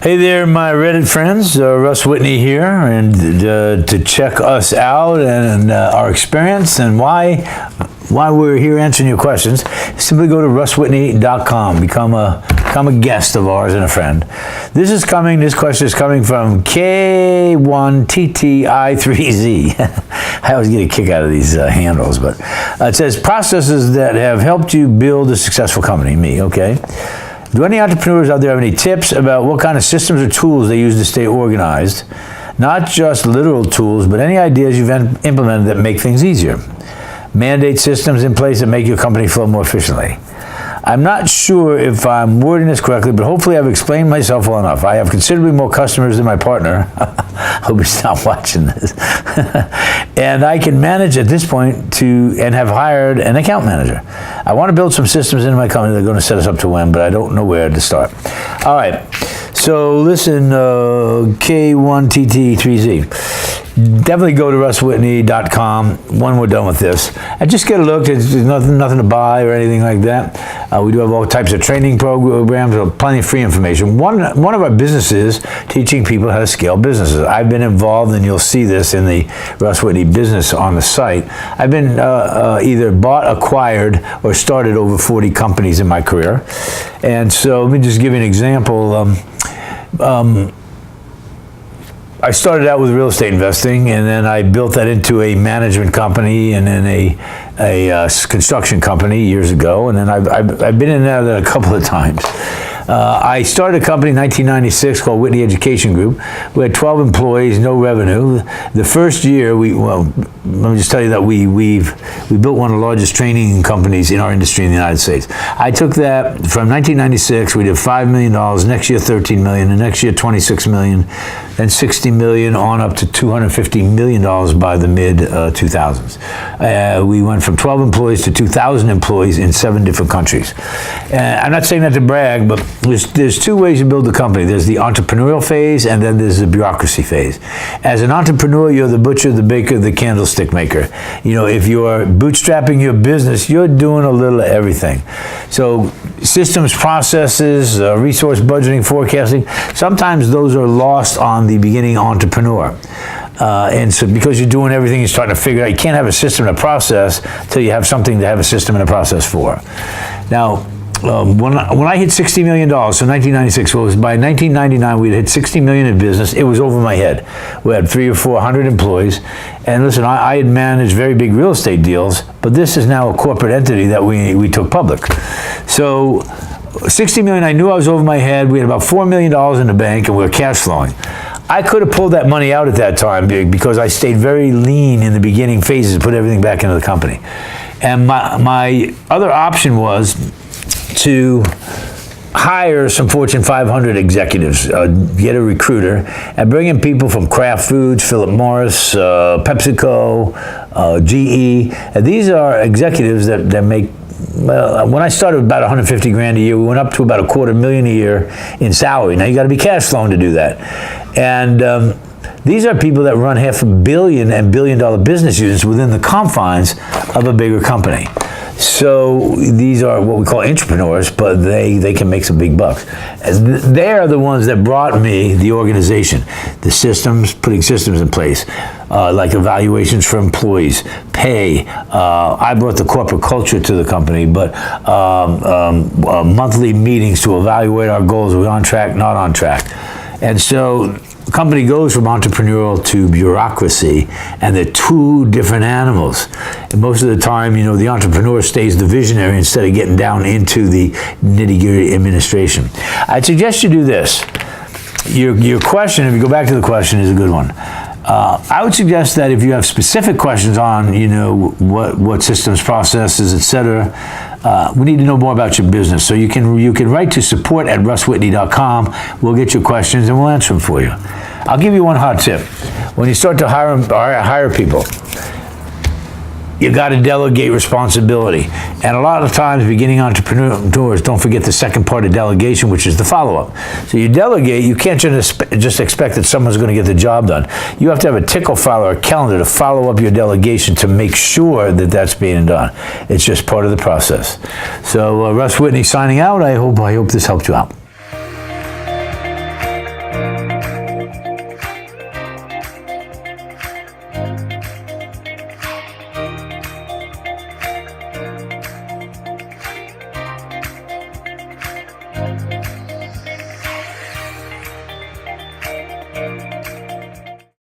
Hey there, my Reddit friends. Russ Whitney here, and to check us out and our experience and why we're here answering your questions, simply go to russwhitney.com. Become a guest of ours and a friend. This question is coming from K1TTI3Z. I always get a kick out of these handles, but it says, processes that have helped you build a successful company. Me, okay. Do any entrepreneurs out there have any tips about what kind of systems or tools they use to stay organized? Not just literal tools, but any ideas you've implemented that make things easier. Mandate systems in place that make your company flow more efficiently. I'm not sure if I'm wording this correctly, but hopefully I've explained myself well enough. I have considerably more customers than my partner. Hope he's not watching this. And I can manage at this point and have hired an account manager. I want to build some systems into my company that are going to set us up to win, but I don't know where to start. All right. So listen, K1TT3Z. Definitely go to russwhitney.com when we're done with this. And just get a look. There's nothing to buy or anything like that. We do have all types of training programs, plenty of free information. One of our businesses teaching people how to scale businesses. I've been involved, and you'll see this in the Russ Whitney business on the site. I've been either bought, acquired, or started over 40 companies in my career. And so let me just give you an example. I started out with real estate investing, and then I built that into a management company and then a construction company years ago, and then I've been in that a couple of times. I started a company in 1996 called Whitney Education Group. We had 12 employees, no revenue. The first year, let me just tell you that we built one of the largest training companies in our industry in the United States. I took that from 1996, we did $5 million, next year $13 million, the next year $26 million, then $60 million on up to $250 million by the mid-2000s. We went from 12 employees to 2,000 employees in 7 different countries. I'm not saying that to brag, but there's 2 ways you build a company. There's the entrepreneurial phase, and then there's the bureaucracy phase. As an entrepreneur, you're the butcher, the baker, the candlestick maker. You know, if you're bootstrapping your business, you're doing a little of everything. So systems, processes, resource budgeting, forecasting, sometimes those are lost on the beginning entrepreneur. And so because you're doing everything, you're starting to figure out, you can't have a system and a process until you have something to have a system and a process for. Now, when I hit $60 million, so 1996, well, it was by 1999, we'd hit $60 million in business. It was over my head. We had 300 or 400 employees. And listen, I had managed very big real estate deals, but this is now a corporate entity that we took public. So 60 million, I knew I was over my head. We had about $4 million in the bank, and we were cash flowing. I could have pulled that money out at that time because I stayed very lean in the beginning phases and put everything back into the company. And my other option was to hire some Fortune 500 executives, get a recruiter, and bring in people from Kraft Foods, Philip Morris, PepsiCo, GE. And these are executives that make, well, when I started about 150 grand a year, we went up to about $250,000 a year in salary. Now you got to be cash flowing to do that. And these are people that run $500 million and $1 billion business units within the confines of a bigger company. So these are what we call entrepreneurs, but they can make some big bucks. They are the ones that brought me the organization, the systems, putting systems in place, like evaluations for employees, pay. I brought the corporate culture to the company, but monthly meetings to evaluate our goals. Are we on track, not on track? And so the company goes from entrepreneurial to bureaucracy, and they're 2 different animals. And most of the time, you know, the entrepreneur stays the visionary instead of getting down into the nitty-gritty administration. I'd suggest you do this. Your question, if you go back to the question, is a good one. I would suggest that if you have specific questions on, you know, what systems, processes, etc., we need to know more about your business. So you can write to support@russwhitney.com. We'll get your questions and we'll answer them for you. I'll give you one hot tip. When you start to hire people, you got to delegate responsibility. And a lot of times, beginning entrepreneurs don't forget the second part of delegation, which is the follow-up. So you delegate, you can't just expect that someone's going to get the job done. You have to have a tickle file or a calendar to follow up your delegation to make sure that that's being done. It's just part of the process. So Russ Whitney signing out. I hope this helped you out.